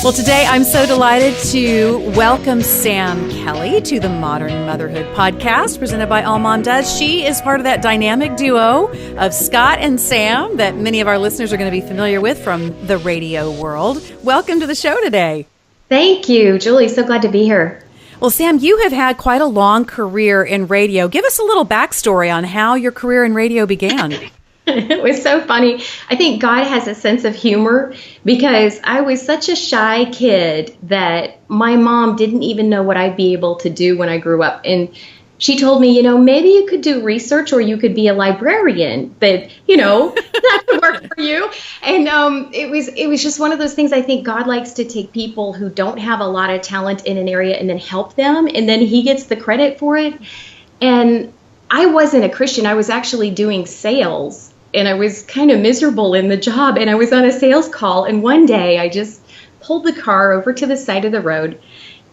Well, today I'm so delighted to welcome Sam Kelly to the Modern Motherhood Podcast presented by AllMomDoes. She is part of that dynamic duo of Scott and Sam that many of our listeners are going to be familiar with from the radio world. Welcome to the show today. Thank you, Julie. So glad to be here. Well, Sam, you have had quite a long career in radio. Give us a little backstory on how your career in radio began. It was so funny. I think God has a sense of humor because I was such a shy kid that my mom didn't even know what I'd be able to do when I grew up. And she told me, maybe you could do research or you could be a librarian, but, that could work for you. And it was just one of those things. I think God likes to take people who don't have a lot of talent in an area and then help them. And then he gets the credit for it. And I wasn't a Christian. I was actually doing sales. And I was kind of miserable in the job, and I was on a sales call, and one day I just pulled the car over to the side of the road,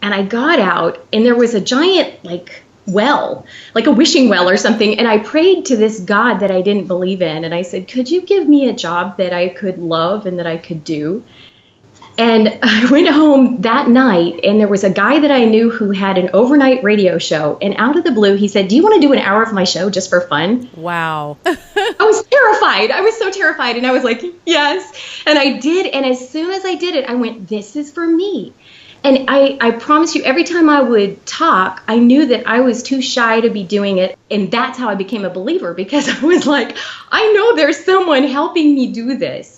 and I got out, and there was a giant, well, like a wishing well or something, and I prayed to this God that I didn't believe in, and I said, could you give me a job that I could love and that I could do? And I went home that night, and there was a guy that I knew who had an overnight radio show. And out of the blue, he said, do you want to do an hour of my show just for fun? Wow. I was terrified. I was so terrified. And I was like, yes. And I did. And as soon as I did it, I went, this is for me. And I promise you, every time I would talk, I knew that I was too shy to be doing it. And that's how I became a believer, because I was like, I know there's someone helping me do this.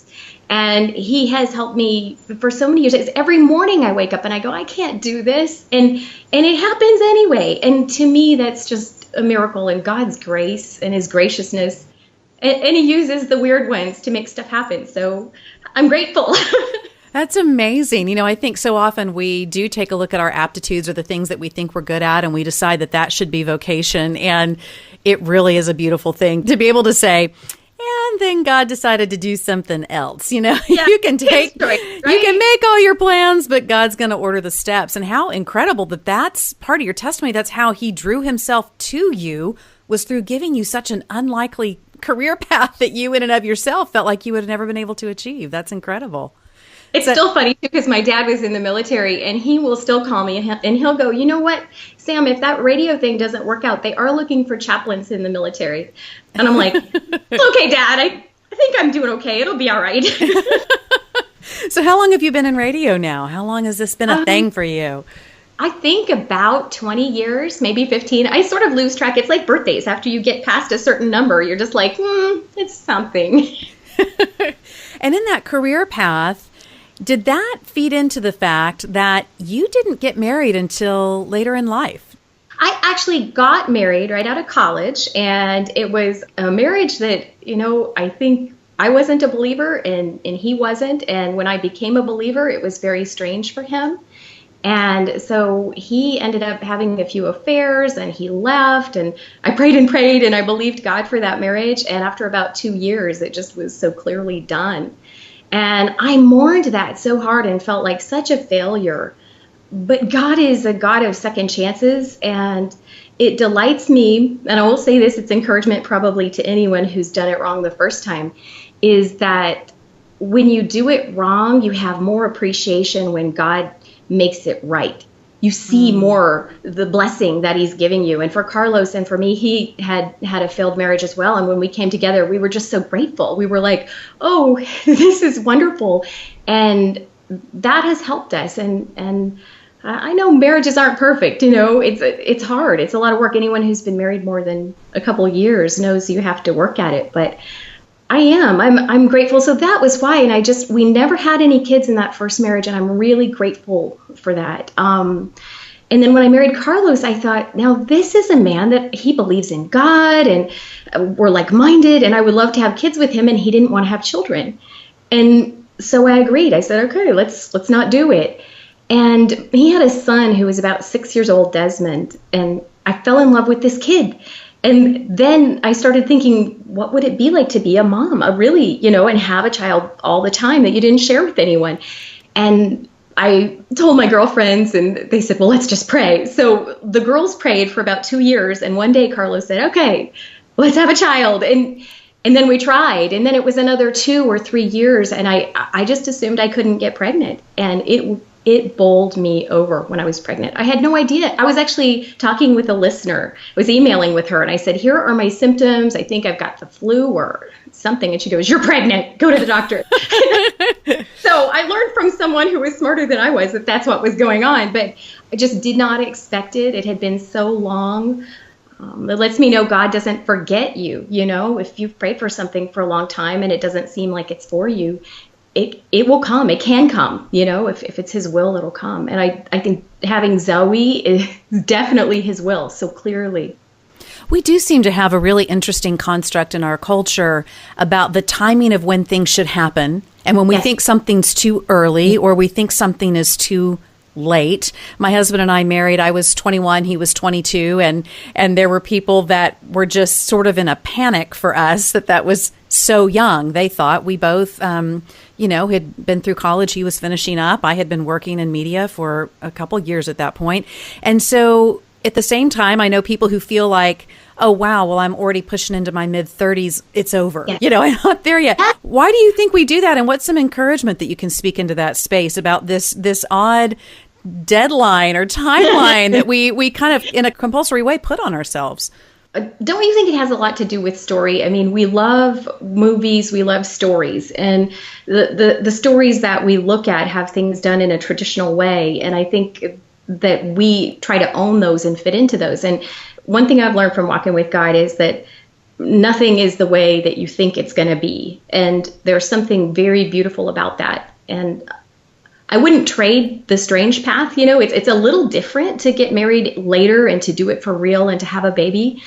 And he has helped me for so many years. It's every morning I wake up and I go, I can't do this. And it happens anyway. And to me, that's just a miracle in God's grace and his graciousness. And he uses the weird ones to make stuff happen. So I'm grateful. That's amazing. I think so often we do take a look at our aptitudes or the things that we think we're good at, and we decide that should be vocation. And it really is a beautiful thing to be able to say, and then God decided to do something else. Yeah, you can take, right? You can make all your plans, but God's going to order the steps. And how incredible that's part of your testimony. That's how he drew himself to you, was through giving you such an unlikely career path that you in and of yourself felt like you would have never been able to achieve. That's incredible. It's still funny, too, because my dad was in the military, and he will still call me, and he'll go, you know what, Sam, if that radio thing doesn't work out, they are looking for chaplains in the military. And I'm like, okay, Dad, I think I'm doing okay. It'll be all right. So how long have you been in radio now? How long has this been a thing for you? I think about 20 years, maybe 15. I sort of lose track. It's like birthdays. After you get past a certain number, you're just like, it's something. And in that career path, did that feed into the fact that you didn't get married until later in life? I actually got married right out of college, and it was a marriage that, I think I wasn't a believer and he wasn't. And when I became a believer, it was very strange for him. And so he ended up having a few affairs, and he left, and I prayed and I believed God for that marriage. And after about 2 years, it just was so clearly done. And I mourned that so hard and felt like such a failure. But God is a God of second chances, and it delights me, and I will say this, it's encouragement probably to anyone who's done it wrong the first time, is that when you do it wrong, you have more appreciation when God makes it right. You see more the blessing that he's giving you. And for Carlos and for me, he had a failed marriage as well. And when we came together, we were just so grateful. We were like, oh, this is wonderful. And that has helped us. And I know marriages aren't perfect. It's hard. It's a lot of work. Anyone who's been married more than a couple of years knows you have to work at it. But I'm grateful. So that was why. And we never had any kids in that first marriage. And I'm really grateful for that. And then when I married Carlos, I thought, now this is a man that he believes in God, and we're like-minded, and I would love to have kids with him. And he didn't want to have children. And so I agreed. I said, okay, let's not do it. And he had a son who was about 6 years old, Desmond. And I fell in love with this kid. And then I started thinking, what would it be like to be a mom, and have a child all the time that you didn't share with anyone? And I told my girlfriends, and they said, well, let's just pray. So the girls prayed for about 2 years. And one day Carlos said, okay, let's have a child. And And then we tried, and then it was another 2 or 3 years, and I just assumed I couldn't get pregnant, and it bowled me over when I was pregnant. I had no idea. I was actually talking with a listener. I was emailing with her, and I said, here are my symptoms. I think I've got the flu or something. And she goes, you're pregnant. Go to the doctor. So I learned from someone who was smarter than I was that that's what was going on, but I just did not expect it. It had been so long. It lets me know God doesn't forget you. If you've prayed for something for a long time and it doesn't seem like it's for you, it will come. It can come. If it's His will, it'll come. And I think having Zoe is definitely His will. So clearly. We do seem to have a really interesting construct in our culture about the timing of when things should happen. And when we think something's too early or we think something is too late. My husband and I married, I was 21, he was 22, and there were people that were just sort of in a panic for us that was so young. They thought we both, had been through college. He was finishing up. I had been working in media for a couple years at that point. And so at the same time, I know people who feel like, oh, wow, well, I'm already pushing into my mid-30s. It's over. Yeah. I'm not there yet. Why do you think we do that? And what's some encouragement that you can speak into that space about this odd deadline or timeline that we kind of, in a compulsory way, put on ourselves? Don't you think it has a lot to do with story? I mean, we love movies, we love stories, and the stories that we look at have things done in a traditional way, and I think that we try to own those and fit into those. And one thing I've learned from walking with God is that nothing is the way that you think it's going to be, and there's something very beautiful about that. And I wouldn't trade the strange path. It's a little different to get married later and to do it for real and to have a baby.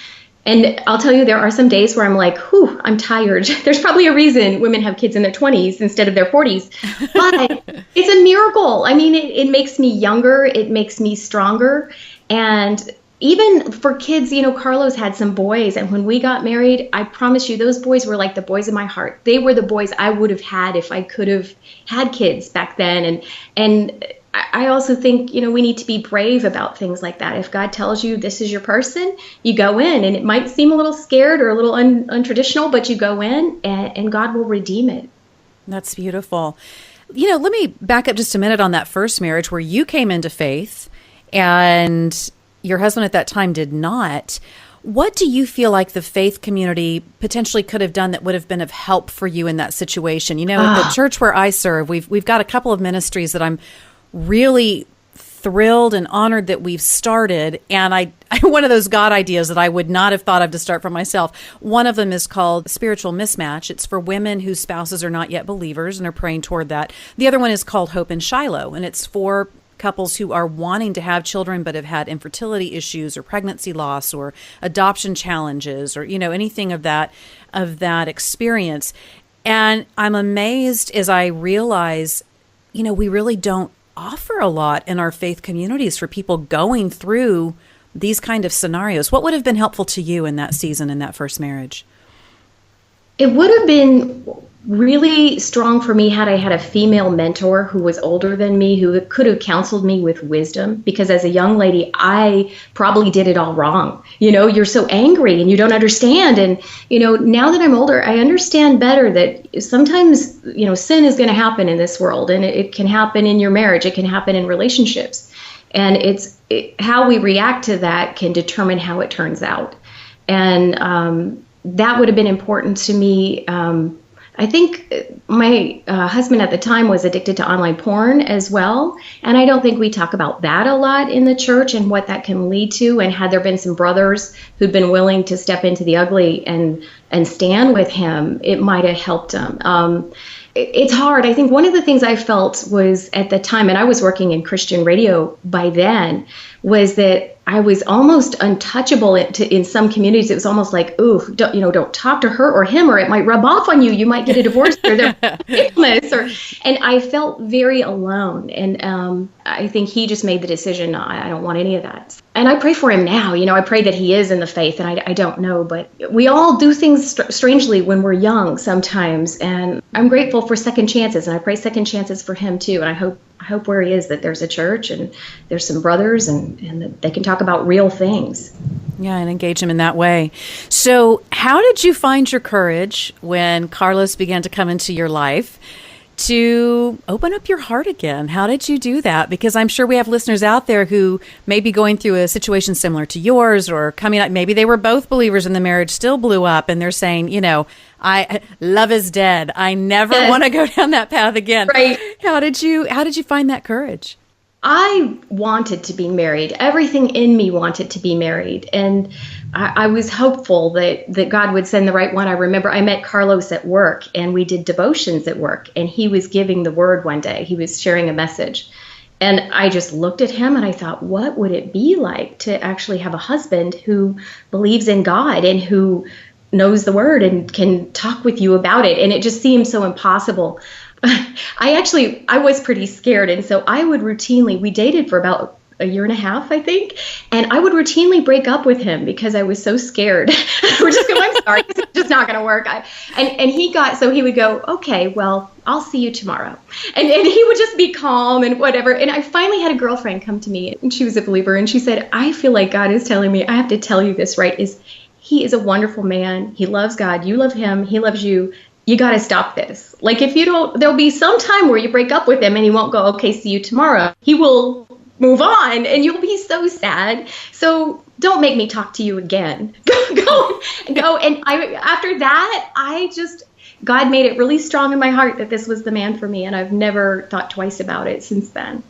And I'll tell you, there are some days where I'm like, whew, I'm tired. There's probably a reason women have kids in their 20s instead of their 40s. But it's a miracle. I mean, it makes me younger. It makes me stronger. And even for kids, Carlos had some boys. And when we got married, I promise you, those boys were like the boys of my heart. They were the boys I would have had if I could have had kids back then. And I also think, we need to be brave about things like that. If God tells you this is your person, you go in, and it might seem a little scared or a little untraditional, but you go in and God will redeem it. That's beautiful. Let me back up just a minute on that first marriage where you came into faith and your husband at that time did not. What do you feel like the faith community potentially could have done that would have been of help for you in that situation? The church where I serve, we've got a couple of ministries that I'm really thrilled and honored that we've started. And I one of those God ideas that I would not have thought of to start for myself. One of them is called Spiritual Mismatch. It's for women whose spouses are not yet believers and are praying toward that. The other one is called Hope in Shiloh, and it's for couples who are wanting to have children but have had infertility issues or pregnancy loss or adoption challenges or anything of that experience. And I'm amazed as I realize we really don't offer a lot in our faith communities for people going through these kind of scenarios. What would have been helpful to you in that season, in that first marriage? It would have been really strong for me had I had a female mentor who was older than me, who could have counseled me with wisdom, because as a young lady, I probably did it all wrong. You're so angry and you don't understand. And, now that I'm older, I understand better that sometimes, sin is going to happen in this world, and it can happen in your marriage. It can happen in relationships. And how we react to that can determine how it turns out. And that would have been important to me. I think my husband at the time was addicted to online porn as well. And I don't think we talk about that a lot in the church and what that can lead to. And had there been some brothers who'd been willing to step into the ugly and stand with him, it might have helped him. It's hard. I think one of the things I felt was at the time, and I was working in Christian radio by then, was that I was almost untouchable in some communities. It was almost like, ooh, don't talk to her or him, or it might rub off on you. You might get a divorce, or they're famous. And I felt very alone. And I think he just made the decision, I don't want any of that. And I pray for him now. I pray that he is in the faith, and I don't know, but we all do things strangely when we're young sometimes. And I'm grateful for second chances, and I pray second chances for him too. And I hope where he is that there's a church and there's some brothers and that they can talk about real things. Yeah, and engage him in that way. So how did you find your courage when Carlos began to come into your life to open up your heart again? How did you do that? Because I'm sure we have listeners out there who may be going through a situation similar to yours, or coming up, maybe they were both believers and the marriage still blew up, and they're saying, love is dead. I never want to go down that path again. Right. How did you find that courage? I wanted to be married. Everything in me wanted to be married. And I was hopeful that God would send the right one. I remember I met Carlos at work, and we did devotions at work, and he was giving the word one day. He was sharing a message. And I just looked at him and I thought, what would it be like to actually have a husband who believes in God and who knows the word and can talk with you about it? And it just seemed so impossible. I was pretty scared. And so we dated for about a year and a half, I think. And I would routinely break up with him because I was so scared. We're just going, I'm sorry, it's just not going to work. He would go, okay, well, I'll see you tomorrow. And he would just be calm and whatever. And I finally had a girlfriend come to me, and she was a believer. And she said, I feel like God is telling me, I have to tell you this, right? He is a wonderful man. He loves God. You love him. He loves you. You got to stop this. Like, if you don't, there'll be some time where you break up with him and he won't go, okay, see you tomorrow. He will move on and you'll be so sad. So don't make me talk to you again. Go. And after that, God made it really strong in my heart that this was the man for me. And I've never thought twice about it since then.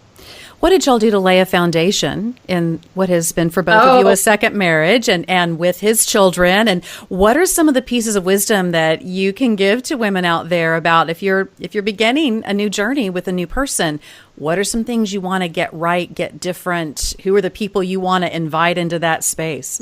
What did y'all do to lay a foundation in what has been for both of you a second marriage and with his children? And what are some of the pieces of wisdom that you can give to women out there about if you're beginning a new journey with a new person? What are some things you want to get right, get different? Who are the people you want to invite into that space?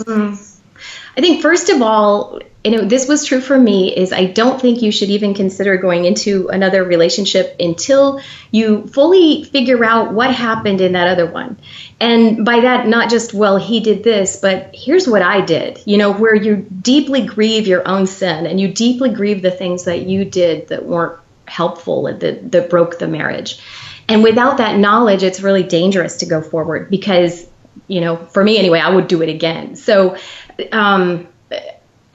I think first of all, this was true for me, is I don't think you should even consider going into another relationship until you fully figure out what happened in that other one. And by that, not just, well, he did this, but here's what I did, where you deeply grieve your own sin and you deeply grieve the things that you did that weren't helpful, that broke the marriage. And without that knowledge, it's really dangerous to go forward because, for me anyway, I would do it again. So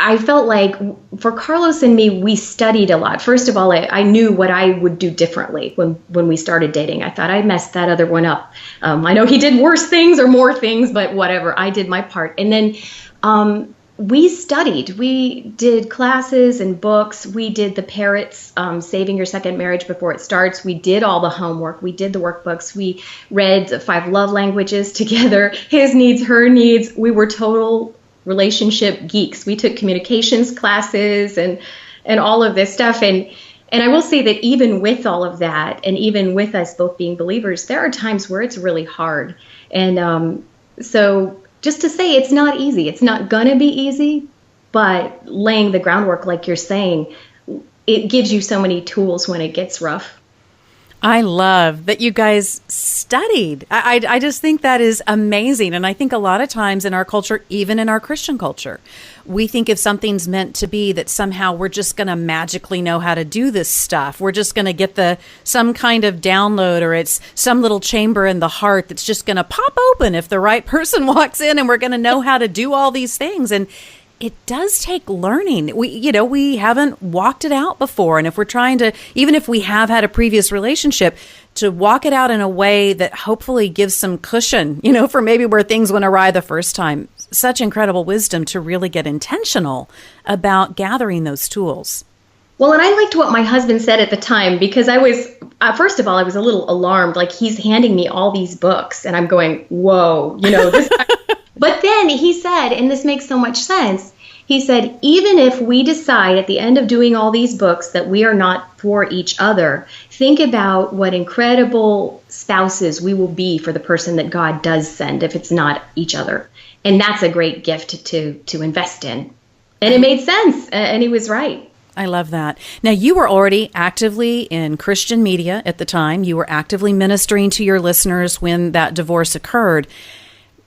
I felt like for Carlos and me, we studied a lot. First of all, I knew what I would do differently when we started dating. I thought I messed that other one up. I know he did worse things or more things, but whatever, I did my part. And then we studied. We did classes and books. We did the Parrots, Saving Your Second Marriage Before It Starts. We did all the homework. We did the workbooks. We read 5 love languages together, his needs, her needs. We were total relationship geeks. We took communications classes and all of this stuff. And I will say that even with all of that, and even with us both being believers, there are times where it's really hard. And so just to say, it's not easy. It's not going to be easy, but laying the groundwork, like you're saying, it gives you so many tools when it gets rough. I love that you guys studied. I just think that is amazing. And I think a lot of times in our culture, even in our Christian culture, we think if something's meant to be, that somehow we're just going to magically know how to do this stuff. We're just going to get some kind of download, or it's some little chamber in the heart that's just going to pop open if the right person walks in, and we're going to know how to do all these things. And it does take learning. We haven't walked it out before. And if we're trying to, even if we have had a previous relationship, to walk it out in a way that hopefully gives some cushion, for maybe where things went awry the first time. Such incredible wisdom to really get intentional about gathering those tools. Well, and I liked what my husband said at the time, because I was, first of all, I was a little alarmed. Like, he's handing me all these books and I'm going, whoa, this. But then he said, and this makes so much sense, he said, even if we decide at the end of doing all these books that we are not for each other, think about what incredible spouses we will be for the person that God does send if it's not each other. And that's a great gift to invest in. And it made sense. And he was right. I love that. Now, you were already actively in Christian media at the time. You were actively ministering to your listeners when that divorce occurred.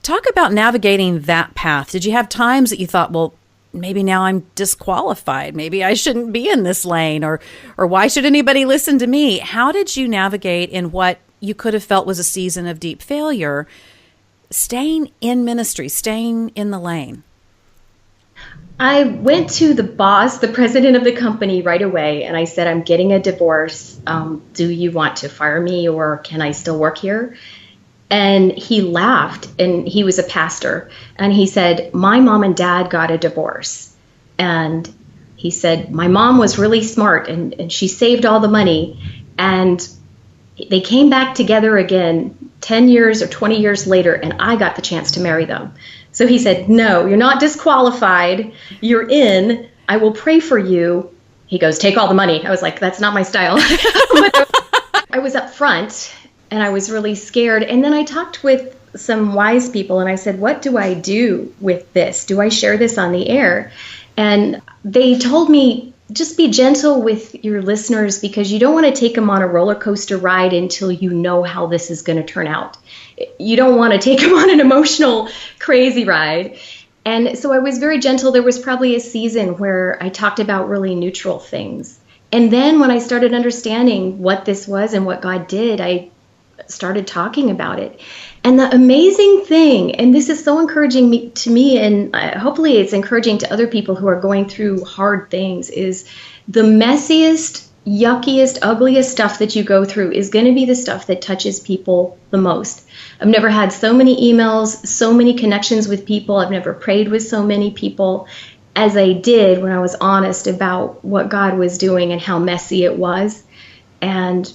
Talk about navigating that path. Did you have times that you thought, well, maybe now I'm disqualified. Maybe I shouldn't be in this lane, or why should anybody listen to me? How did you navigate in what you could have felt was a season of deep failure, staying in ministry, staying in the lane? I went to the boss, the president of the company, right away, and I said, I'm getting a divorce. Do you want to fire me, or can I still work here? And he laughed, and he was a pastor, and he said, my mom and dad got a divorce. And he said, my mom was really smart, and she saved all the money, and they came back together again 10 years or 20 years later, and I got the chance to marry them. So he said, no, you're not disqualified. You're in. I will pray for you. He goes, take all the money. I was like, that's not my style. I was up front, and I was really scared. And then I talked with some wise people, and I said, what do I do with this? Do I share this on the air? And they told me, just be gentle with your listeners, because you don't want to take them on a roller coaster ride until you know how this is going to turn out. You don't want to take them on an emotional, crazy ride. And so I was very gentle. There was probably a season where I talked about really neutral things. And then when I started understanding what this was and what God did, I started talking about it. And the amazing thing, and this is so encouraging to me, and hopefully it's encouraging to other people who are going through hard things, is the messiest, yuckiest, ugliest stuff that you go through is going to be the stuff that touches people the most. I've never had so many emails, so many connections with people. I've never prayed with so many people as I did when I was honest about what God was doing and how messy it was. And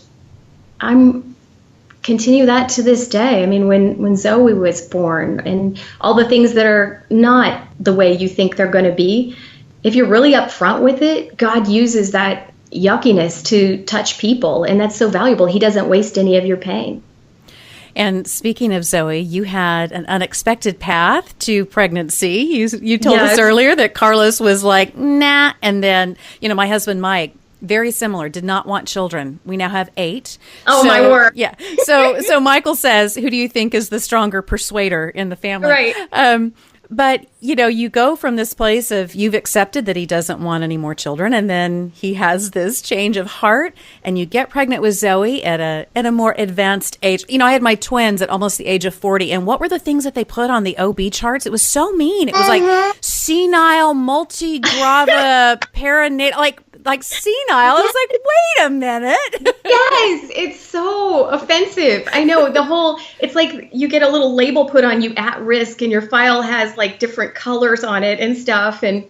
I'm continue that to this day. I mean, when Zoe was born and all the things that are not the way you think they're going to be, if you're really upfront with it, God uses that yuckiness to touch people, and that's so valuable. He doesn't waste any of your pain. And speaking of Zoe, you had an unexpected path to pregnancy. You told us earlier that Carlos was like, nah. And then, my husband, Mike, very similar, did not want children. We now have 8. Oh, my word. Yeah. So Michael says, who do you think is the stronger persuader in the family? Right. But, you go from this place of you've accepted that he doesn't want any more children, and then he has this change of heart, and you get pregnant with Zoe at a more advanced age. I had my twins at almost the age of 40, and what were the things that they put on the OB charts? It was so mean. It was like senile, multi-grava, perinatal, like senile. I was like, wait a minute. Yes, it's so offensive. I know it's like you get a little label put on you, at risk, and your file has like different colors on it and stuff. And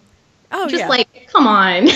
like, come on.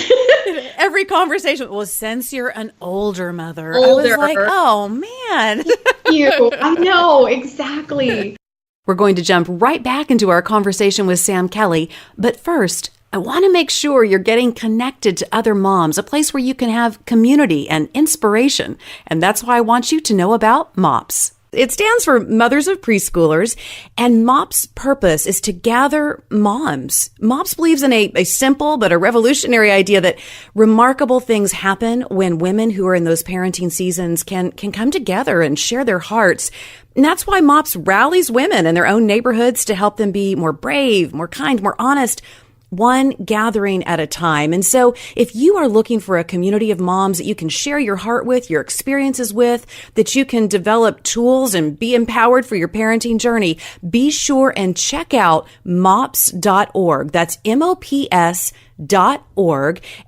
Every conversation, well, since you're an older mother, Older. I was like, oh man. Thank you. I know, exactly. We're going to jump right back into our conversation with Sam Kelly. But first, I want to make sure you're getting connected to other moms, a place where you can have community and inspiration. And that's why I want you to know about MOPS. It stands for Mothers of Preschoolers, and MOPS' purpose is to gather moms. MOPS believes in a simple but a revolutionary idea that remarkable things happen when women who are in those parenting seasons can come together and share their hearts. And that's why MOPS rallies women in their own neighborhoods to help them be more brave, more kind, more honest, one gathering at a time. And so if you are looking for a community of moms that you can share your heart with, your experiences with, that you can develop tools and be empowered for your parenting journey, be sure and check out mops.org. That's MOPS.org.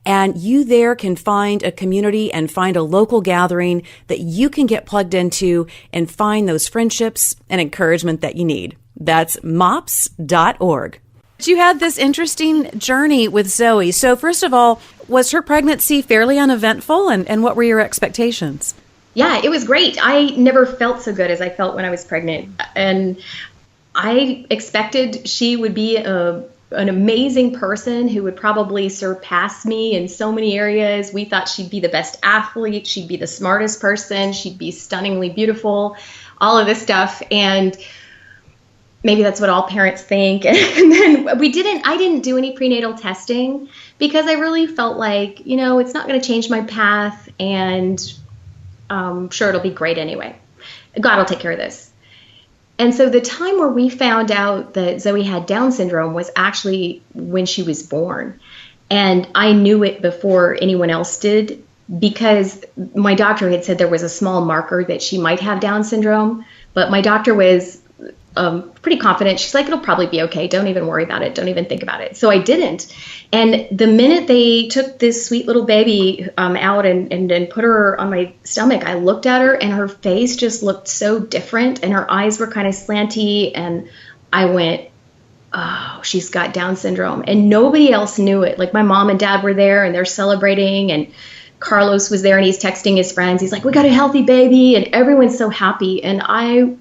And you there can find a community and find a local gathering that you can get plugged into and find those friendships and encouragement that you need. That's mops.org. You had this interesting journey with Zoe. So first of all, was her pregnancy fairly uneventful, and what were your expectations? Yeah, it was great. I never felt so good as I felt when I was pregnant. And I expected she would be an amazing person who would probably surpass me in so many areas. We thought she'd be the best athlete. She'd be the smartest person. She'd be stunningly beautiful, all of this stuff. And maybe that's what all parents think. And then I didn't do any prenatal testing because I really felt like, it's not going to change my path, and sure, it'll be great anyway. God will take care of this. And so the time where we found out that Zoe had Down syndrome was actually when she was born. And I knew it before anyone else did, because my doctor had said there was a small marker that she might have Down syndrome, but my doctor was pretty confident. She's like, it'll probably be okay. Don't even worry about it. Don't even think about it. So I didn't. And the minute they took this sweet little baby out and put her on my stomach, I looked at her and her face just looked so different and her eyes were kind of slanty. And I went, oh, she's got Down syndrome. And nobody else knew it. Like my mom and dad were there and they're celebrating, and Carlos was there and he's texting his friends. He's like, we got a healthy baby, and everyone's so happy. And I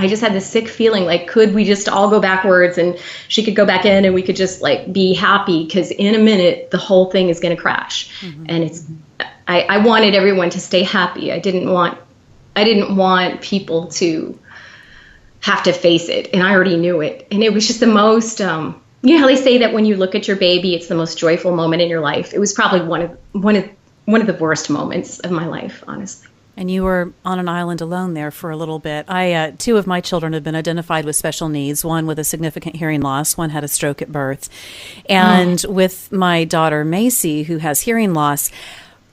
just had this sick feeling like, could we just all go backwards and she could go back in and we could just like be happy, because in a minute the whole thing is going to crash. Mm-hmm. And I wanted everyone to stay happy. I didn't want people to have to face it, and I already knew it. And it was just the most you know how they say that when you look at your baby, it's the most joyful moment in your life. It was probably one of the worst moments of my life, honestly. And you were on an island alone there for a little bit. Two of my children have been identified with special needs, one with a significant hearing loss, one had a stroke at birth. And with my daughter, Macy, who has hearing loss,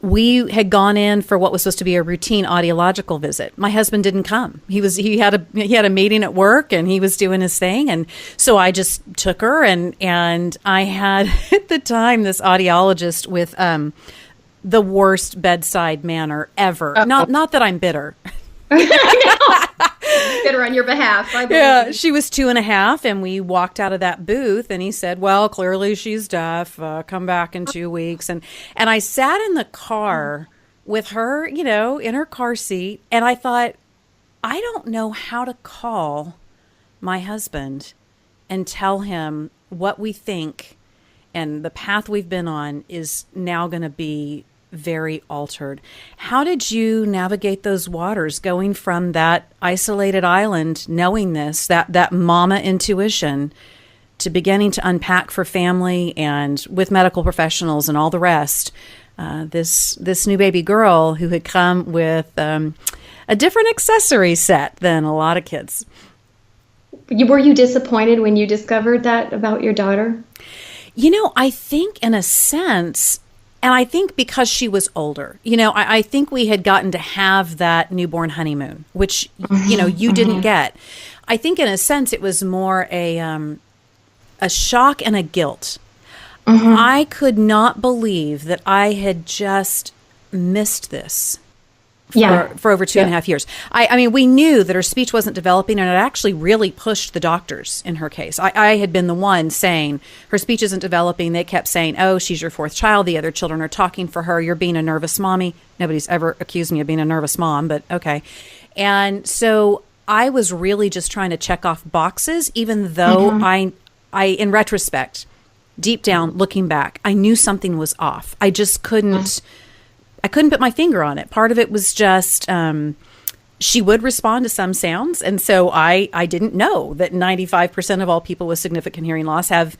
we had gone in for what was supposed to be a routine audiological visit. My husband didn't come. He had a meeting at work and he was doing his thing. And so I just took her and I had at the time this audiologist with the worst bedside manner ever. Oh. Not that I'm bitter. Bitter on your behalf. Yeah, she was 2.5, and we walked out of that booth, and he said, "Well, clearly she's deaf. Come back in 2 weeks." And I sat in the car with her, in her car seat, and I thought, I don't know how to call my husband and tell him what we think, and the path we've been on is now going to be very altered. How did you navigate those waters, going from that isolated island, knowing this, that mama intuition, to beginning to unpack for family and with medical professionals and all the rest, this new baby girl who had come with a different accessory set than a lot of kids? Were you disappointed when you discovered that about your daughter? I think in a sense, and I think because she was older, I think we had gotten to have that newborn honeymoon, which, you didn't get. I think in a sense it was more a shock and a guilt. Mm-hmm. I could not believe that I had just missed this for over 2.5 years. I mean, we knew that her speech wasn't developing, and it actually really pushed the doctors in her case. I had been the one saying, her speech isn't developing. They kept saying, oh, she's your 4th child. The other children are talking for her. You're being a nervous mommy. Nobody's ever accused me of being a nervous mom, but okay. And so I was really just trying to check off boxes, even though I, in retrospect, deep down, looking back, I knew something was off. I just couldn't... I couldn't put my finger on it. Part of it was just she would respond to some sounds. And so I didn't know that 95% of all people with significant hearing loss have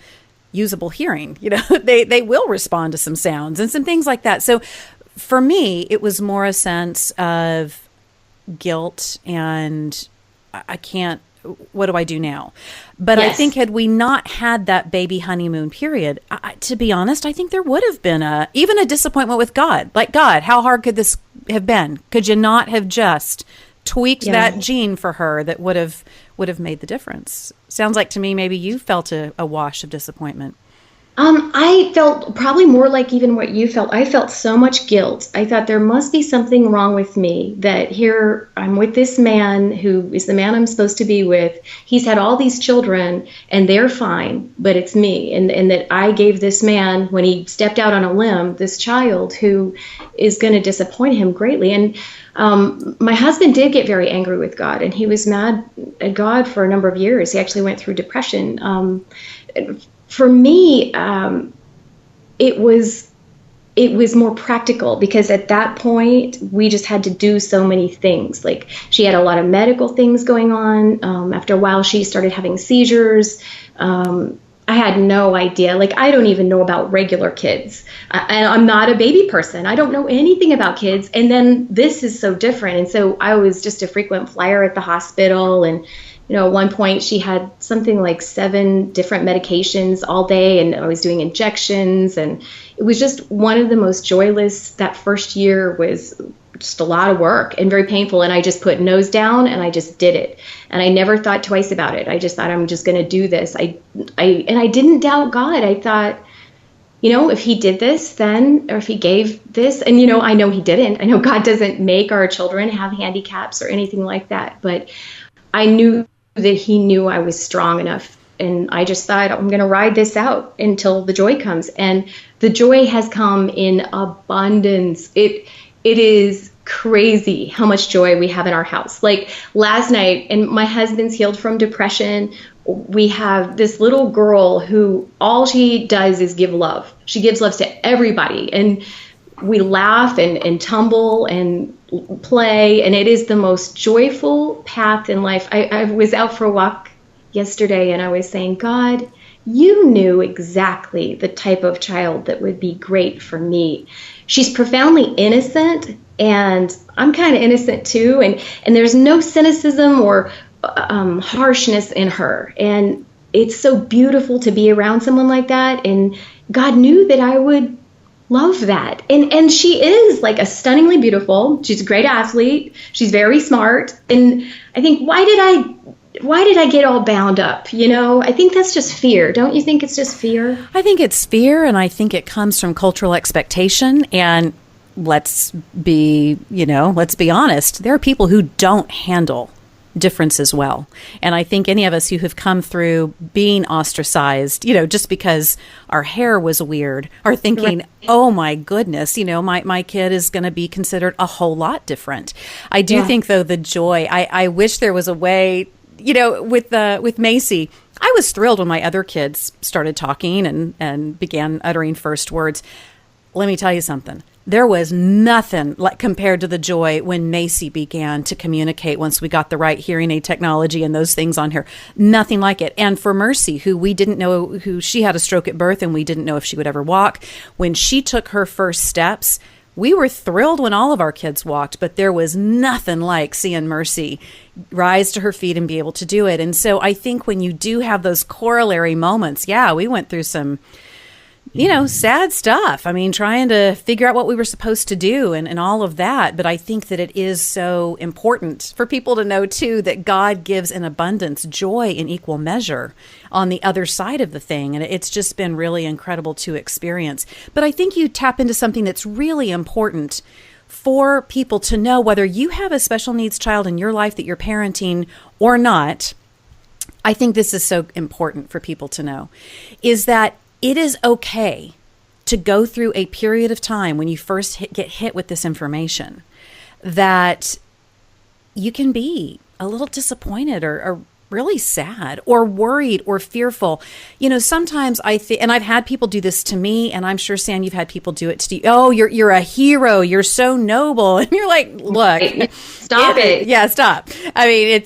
usable hearing. They will respond to some sounds and some things like that. So for me, it was more a sense of guilt and I can't, what do I do now? But yes. I think had we not had that baby honeymoon period, to be honest, I think there would have been even a disappointment with God. Like, God, how hard could this have been? Could you not have just tweaked that gene for her that would have made the difference? Sounds like to me maybe you felt a wash of disappointment. I felt probably more like even what you felt. I felt so much guilt. I thought there must be something wrong with me, that here I'm with this man who is the man I'm supposed to be with. He's had all these children and they're fine, but it's me. And that I gave this man, when he stepped out on a limb, this child who is going to disappoint him greatly. And my husband did get very angry with God, and he was mad at God for a number of years. He actually went through depression. For me, it was it was more practical, because at that point we just had to do so many things. Like, she had a lot of medical things going on. After a while, she started having seizures. I had no idea. Like, I don't even know about regular kids. I'm not a baby person. I don't know anything about kids. And then this is so different. And so I was just a frequent flyer at the hospital. And, at one point she had something like 7 different medications all day, and I was doing injections. And it was just one of the most joyless. That first year was just a lot of work and very painful. And I just put nose down and I just did it. And I never thought twice about it. I just thought, I'm just going to do this. And I didn't doubt God. I thought, if he did this then, or if he gave this, and, I know he didn't. I know God doesn't make our children have handicaps or anything like that. But I knew that he knew I was strong enough. And I just thought, I'm going to ride this out until the joy comes. And the joy has come in abundance. It is crazy how much joy we have in our house. Like last night, and my husband's healed from depression. We have this little girl who all she does is give love. She gives love to everybody. And we laugh and tumble and play. And it is the most joyful path in life. I was out for a walk yesterday and I was saying, God, you knew exactly the type of child that would be great for me. She's profoundly innocent, and I'm kind of innocent too. And there's no cynicism or harshness in her. And it's so beautiful to be around someone like that. And God knew that I would love that. And she is like a stunningly beautiful. She's a great athlete. She's very smart. And I think, why did I get all bound up? I think that's just fear. Don't you think it's just fear? I think it's fear, and I think it comes from cultural expectation. And let's be honest. There are people who don't handle differences well. And I think any of us who have come through being ostracized, just because our hair was weird, are thinking, right, oh my goodness, my kid is going to be considered a whole lot different. I do think, though, the joy, I wish there was a way, with Macy, I was thrilled when my other kids started talking and began uttering first words. Let me tell you something. There was nothing like compared to the joy when Macy began to communicate once we got the right hearing aid technology and those things on her. Nothing like it. And for Mercy, who we didn't know, she had a stroke at birth and we didn't know if she would ever walk. When she took her first steps, we were thrilled when all of our kids walked, but there was nothing like seeing Mercy rise to her feet and be able to do it. And so I think when you do have those corollary moments, we went through some sad stuff. I mean, trying to figure out what we were supposed to do and all of that. But I think that it is so important for people to know, too, that God gives in abundance joy in equal measure on the other side of the thing. And it's just been really incredible to experience. But I think you tap into something that's really important for people to know, whether you have a special needs child in your life that you're parenting or not. I think this is so important for people to know, is that it is okay to go through a period of time when you first get hit with this information, that you can be a little disappointed or really sad or worried or fearful. Sometimes I think, and I've had people do this to me, and I'm sure, Sam, you've had people do it to you. Oh, you're a hero. You're so noble. And you're like, look, stop it. Yeah, stop. I mean,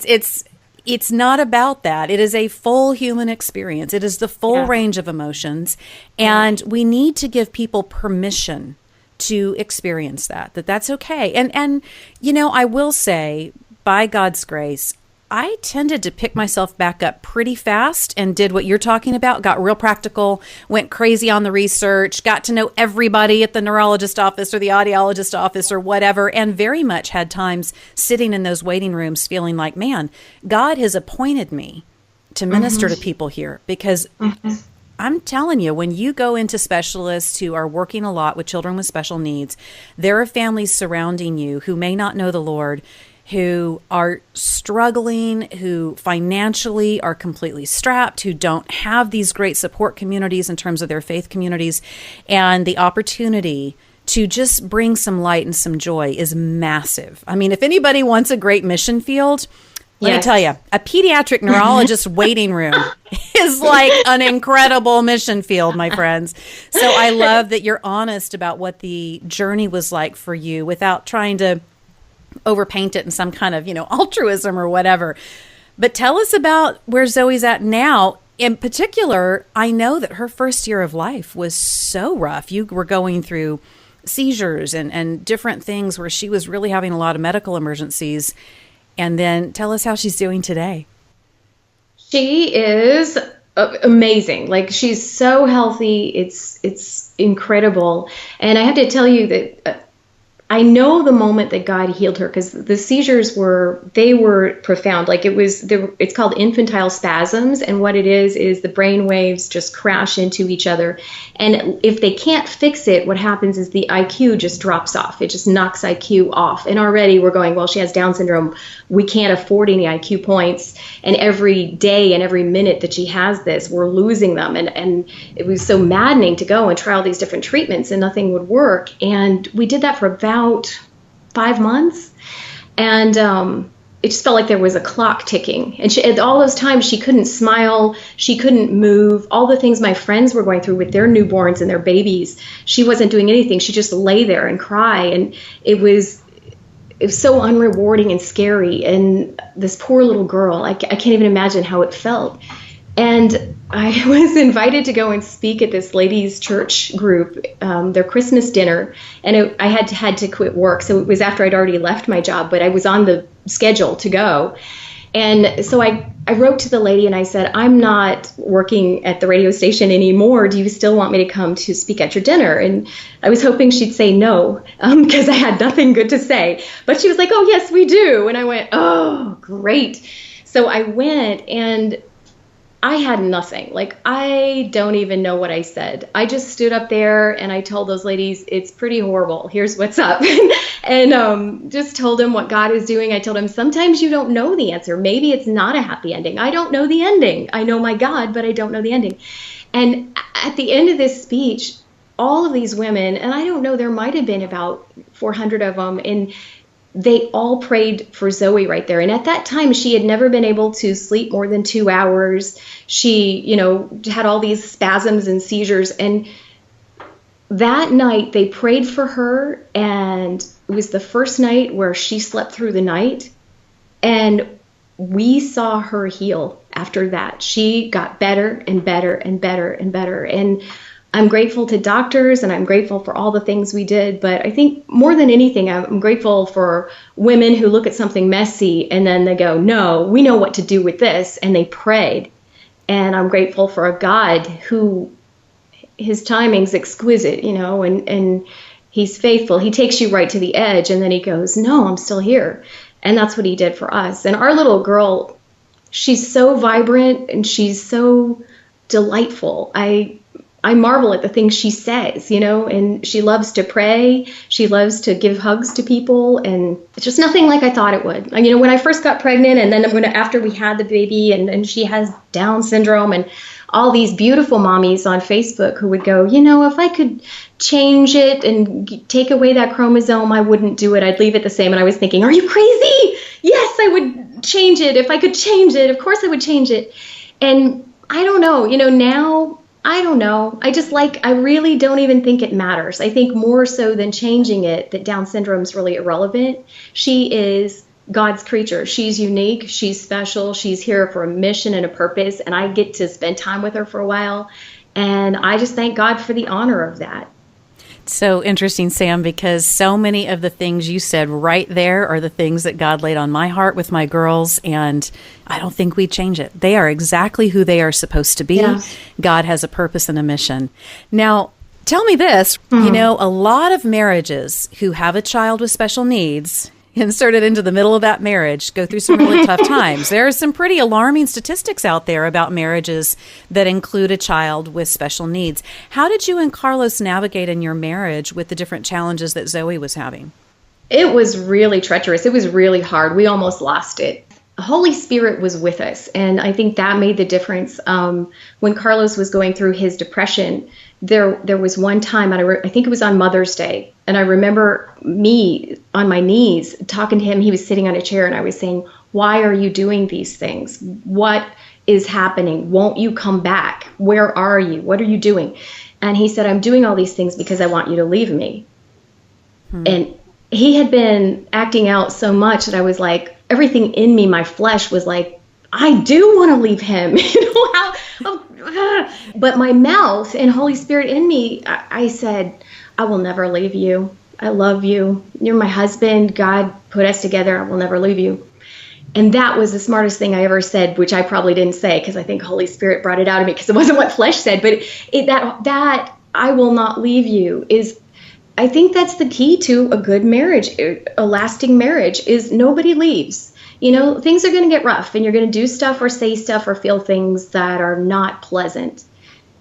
it's not about that. It is a full human experience. It is the full range of emotions. And we need to give people permission to experience that's okay. And I will say, by God's grace, I tended to pick myself back up pretty fast and did what you're talking about, got real practical, went crazy on the research, got to know everybody at the neurologist office or the audiologist office or whatever, and very much had times sitting in those waiting rooms feeling like, man, God has appointed me to minister to people here, because I'm telling you, when you go into specialists who are working a lot with children with special needs, there are families surrounding you who may not know the Lord, who are struggling, who financially are completely strapped, who don't have these great support communities in terms of their faith communities. And the opportunity to just bring some light and some joy is massive. I mean, if anybody wants a great mission field, Let me Yes. tell you, a pediatric neurologist waiting room is like an incredible mission field, my friends. So I love that you're honest about what the journey was like for you without trying to overpaint it in some kind of, altruism or whatever. But tell us about where Zoe's at now. In particular, I know that her first year of life was so rough. You were going through seizures and different things where she was really having a lot of medical emergencies. And then tell us how she's doing today. She is amazing. Like, she's so healthy. It's incredible. And I have to tell you that I know the moment that God healed her, because the seizures were profound. Like, it's called infantile spasms. And what it is the brain waves just crash into each other. And if they can't fix it, what happens is the IQ just drops off. It just knocks IQ off. And already we're going, well, she has Down syndrome. We can't afford any IQ points. And every day and every minute that she has this, we're losing them. And it was so maddening to go and try all these different treatments and nothing would work. And we did that for about 5 months. And it just felt like there was a clock ticking. And at all those times, she couldn't smile. She couldn't move. All the things my friends were going through with their newborns and their babies, she wasn't doing anything. She just lay there and cry. And it was so unrewarding and scary. And this poor little girl, I can't even imagine how it felt. And I was invited to go and speak at this ladies' church group, their Christmas dinner, and I had to quit work. So it was after I'd already left my job, but I was on the schedule to go. And so I wrote to the lady and I said, I'm not working at the radio station anymore. Do you still want me to come to speak at your dinner? And I was hoping she'd say no, because I had nothing good to say. But she was like, oh, yes, we do. And I went, oh, great. So I went, and I had nothing. Like, I don't even know what I said. I just stood up there and I told those ladies, it's pretty horrible. Here's what's up. and just told them what God is doing. I told them, sometimes you don't know the answer. Maybe it's not a happy ending. I don't know the ending. I know my God, but I don't know the ending. And at the end of this speech, all of these women, and I don't know, there might have been about 400 of them, and they all prayed for Zoe right there. And at that time, she had never been able to sleep more than 2 hours. She, had all these spasms and seizures. And that night, they prayed for her. And it was the first night where she slept through the night. And we saw her heal after that. She got better and better and better and better. And I'm grateful to doctors, and I'm grateful for all the things we did. But I think more than anything, I'm grateful for women who look at something messy and then they go, no, we know what to do with this. And they prayed. And I'm grateful for a God who, his timing's exquisite, and he's faithful. He takes you right to the edge, and then he goes, no, I'm still here. And that's what he did for us. And our little girl, she's so vibrant and she's so delightful. I marvel at the things she says, and she loves to pray. She loves to give hugs to people, and it's just nothing like I thought it would. When I first got pregnant, and then after we had the baby, and she has Down syndrome, and all these beautiful mommies on Facebook who would go, if I could change it and take away that chromosome, I wouldn't do it. I'd leave it the same. And I was thinking, are you crazy? Yes, I would change it. If I could change it, of course I would change it. And I don't know, now, I don't know. I really don't even think it matters. I think more so than changing it, that Down syndrome is really irrelevant. She is God's creature. She's unique. She's special. She's here for a mission and a purpose. And I get to spend time with her for a while. And I just thank God for the honor of that. So interesting, Sam, because so many of the things you said right there are the things that God laid on my heart with my girls, and I don't think we change it. They are exactly who they are supposed to be. Yeah. God has a purpose and a mission. Now, tell me this, a lot of marriages who have a child with special needs inserted into the middle of that marriage go through some really tough times. There are some pretty alarming statistics out there about marriages that include a child with special needs. How did you and Carlos navigate in your marriage with the different challenges that Zoe was having? It was really treacherous. It was really hard. We almost lost it. The Holy Spirit was with us, and I think that made the difference. When Carlos was going through his depression, there was one time, and I think it was on Mother's Day, and I remember me on my knees talking to him. He was sitting on a chair, and I was saying, Why are you doing these things? What is happening? Won't you come back? Where are you? What are you doing? And he said, I'm doing all these things because I want you to leave me. And he had been acting out so much that I was like, everything in me, my flesh was like, I do want to leave him. But my mouth and Holy Spirit in me, I said, I will never leave you. I love you. You're my husband. God put us together. I will never leave you. And that was the smartest thing I ever said, which I probably didn't say because I think Holy Spirit brought it out of me because it wasn't what flesh said. But that I will not leave you is, I think that's the key to a good marriage, a lasting marriage, is nobody leaves. Things are going to get rough and you're going to do stuff or say stuff or feel things that are not pleasant.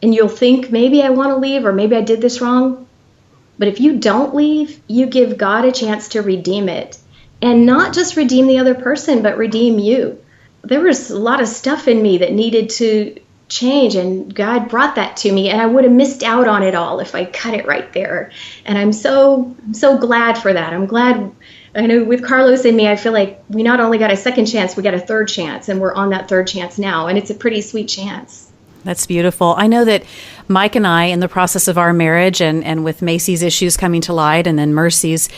And you'll think, maybe I want to leave or maybe I did this wrong. But if you don't leave, you give God a chance to redeem it. And not just redeem the other person, but redeem you. There was a lot of stuff in me that needed to change, and God brought that to me, and I would have missed out on it all if I cut it right there. And I'm so glad for that. I'm glad. I know with Carlos and me, I feel like we not only got a second chance, we got a third chance, and we're on that third chance now, and it's a pretty sweet chance. That's beautiful. I know that Mike and I, in the process of our marriage and with Macy's issues coming to light and then Mercy's,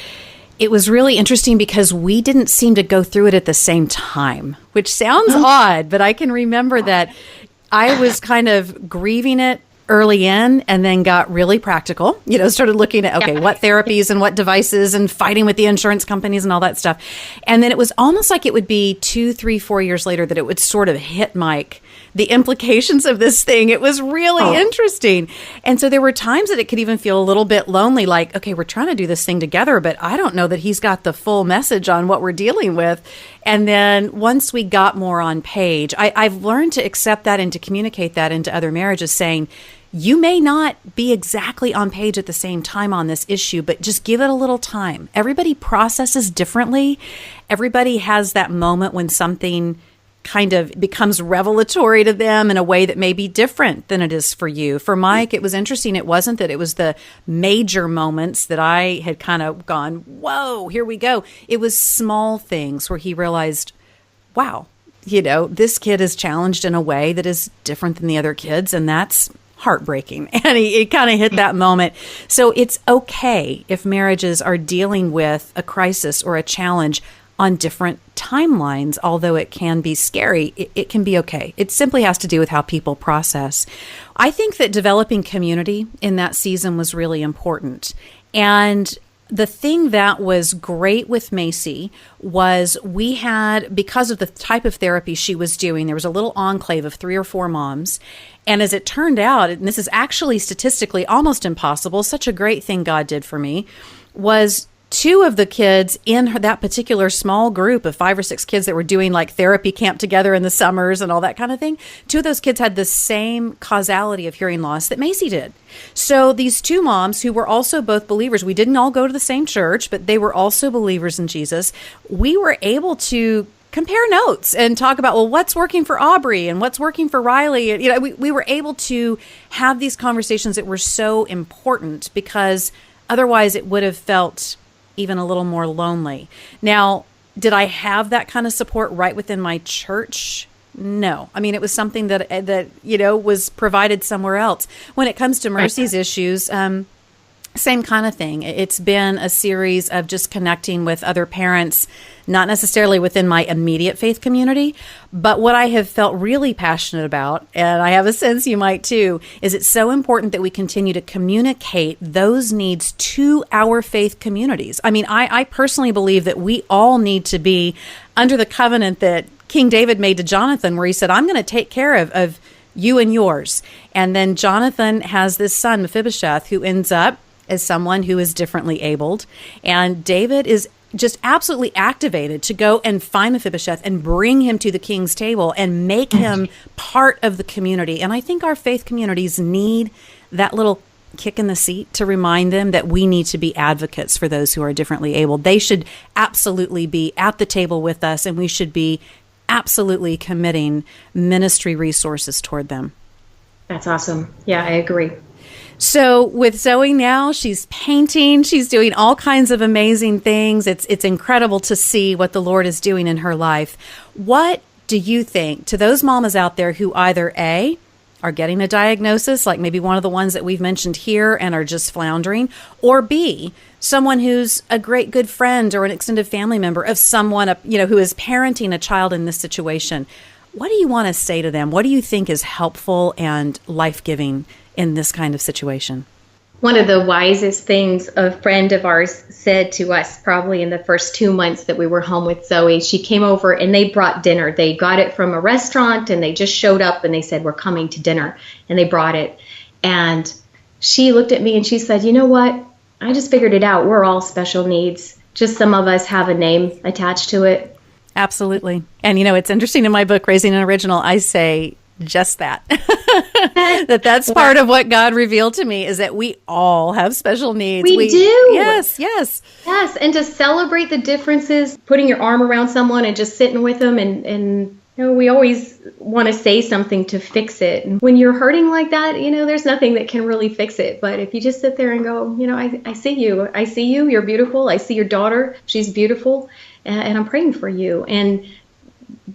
it was really interesting because we didn't seem to go through it at the same time, which sounds odd, but I can remember that I was kind of grieving it early in and then got really practical, started looking at, what therapies and what devices and fighting with the insurance companies and all that stuff. And then it was almost like it would be 2, 3, 4 years later that it would sort of hit Mike, the implications of this thing. It was really interesting. And so there were times that it could even feel a little bit lonely, like, okay, we're trying to do this thing together, but I don't know that he's got the full message on what we're dealing with. And then once we got more on page, I've learned to accept that and to communicate that into other marriages, saying, you may not be exactly on page at the same time on this issue, but just give it a little time. Everybody processes differently. Everybody has that moment when something kind of becomes revelatory to them in a way that may be different than it is for you. For Mike, it was interesting. It wasn't that it was the major moments that I had kind of gone, whoa, here we go. It was small things where he realized, wow, this kid is challenged in a way that is different than the other kids, and that's heartbreaking. And he kind of hit that moment. So it's okay if marriages are dealing with a crisis or a challenge on different timelines, although it can be scary. It can be okay. It simply has to do with how people process. I think that developing community in that season was really important. And the thing that was great with Macy was we had, because of the type of therapy she was doing, there was a little enclave of 3 or 4 moms. And as it turned out, and this is actually statistically almost impossible, such a great thing God did for me, was 2 of the kids in that particular small group of 5 or 6 kids that were doing like therapy camp together in the summers and all that kind of thing, 2 of those kids had the same causality of hearing loss that Macy did. So these 2 moms who were also both believers, we didn't all go to the same church, but they were also believers in Jesus. We were able to compare notes and talk about, well, what's working for Aubrey and what's working for Riley. And, we were able to have these conversations that were so important because otherwise it would have felt even a little more lonely. Now, did I have that kind of support right within my church? No. I mean, it was something that was provided somewhere else. When it comes to Mercy's issues, same kind of thing. It's been a series of just connecting with other parents, not necessarily within my immediate faith community, but what I have felt really passionate about, and I have a sense you might too, is it's so important that we continue to communicate those needs to our faith communities. I mean, I personally believe that we all need to be under the covenant that King David made to Jonathan, where he said, I'm going to take care of you and yours. And then Jonathan has this son, Mephibosheth, who ends up as someone who is differently abled. And David is just absolutely activated to go and find Mephibosheth and bring him to the king's table and make him part of the community. And I think our faith communities need that little kick in the seat to remind them that we need to be advocates for those who are differently abled. They should absolutely be at the table with us, and we should be absolutely committing ministry resources toward them. That's awesome. Yeah, I agree. So with Zoe now, she's painting, she's doing all kinds of amazing things. It's incredible to see what the Lord is doing in her life. What do you think to those mamas out there who either A, are getting a diagnosis, like maybe one of the ones that we've mentioned here and are just floundering, or B, someone who's a great good friend or an extended family member of someone, who is parenting a child in this situation? What do you want to say to them? What do you think is helpful and life-giving in this kind of situation? One of the wisest things a friend of ours said to us probably in the first 2 months that we were home with Zoe, she came over and they brought dinner. They got it from a restaurant and they just showed up and they said, we're coming to dinner. And they brought it. And she looked at me and she said, you know what? I just figured it out. We're all special needs. Just some of us have a name attached to it. Absolutely. And, it's interesting in my book, Raising an Original, I say just that. That's part of what God revealed to me, is that we all have special needs. We do. Yes. Yes. And to celebrate the differences, putting your arm around someone and just sitting with them and we always want to say something to fix it. And when you're hurting like that, there's nothing that can really fix it. But if you just sit there and go, I see you. I see you. You're beautiful. I see your daughter. She's beautiful. And I'm praying for you. And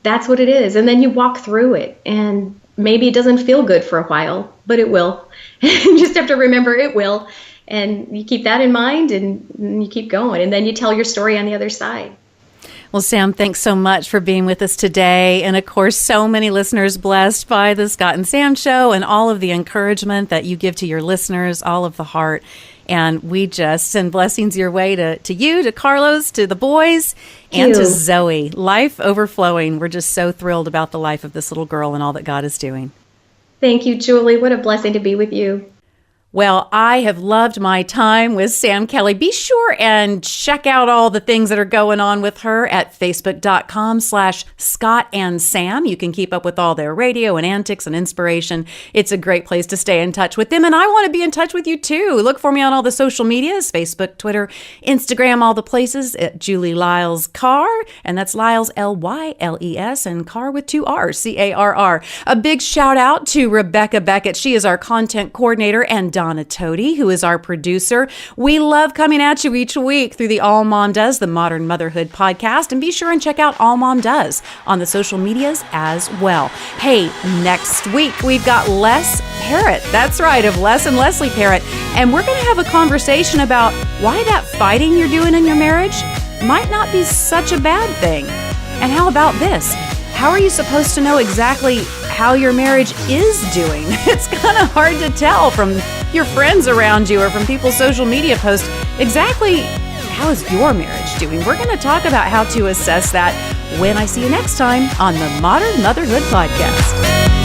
that's what it is. And then you walk through it. And maybe it doesn't feel good for a while, but it will. You just have to remember it will. And you keep that in mind and you keep going. And then you tell your story on the other side. Well, Sam, thanks so much for being with us today. And of course, so many listeners blessed by the Scott and Sam show and all of the encouragement that you give to your listeners, all of the heart. And we just send blessings your way to you, to Carlos, to the boys, and to Zoe. Life overflowing. We're just so thrilled about the life of this little girl and all that God is doing. Thank you, Julie. What a blessing to be with you. Well, I have loved my time with Sam Kelly. Be sure and check out all the things that are going on with her at facebook.com/Scott and Sam. You can keep up with all their radio and antics and inspiration. It's a great place to stay in touch with them. And I want to be in touch with you too. Look for me on all the social medias, Facebook, Twitter, Instagram, all the places at Julie Lyles Carr. And that's Lyles, Lyles, and Carr with 2 R's, Carr. A big shout out to Rebecca Beckett. She is our content coordinator, and Donna Tody, who is our producer. We love coming at you each week through the AllMomDoes, the Modern Motherhood Podcast, and be sure and check out AllMomDoes on the social medias as well. Hey, next week we've got Les Parrott. That's right, of Les and Leslie Parrott, and we're going to have a conversation about why that fighting you're doing in your marriage might not be such a bad thing. And how about this? How are you supposed to know exactly how your marriage is doing? It's kind of hard to tell from your friends around you or from people's social media posts exactly how is your marriage doing. We're going to talk about how to assess that when I see you next time on the Modern Motherhood Podcast.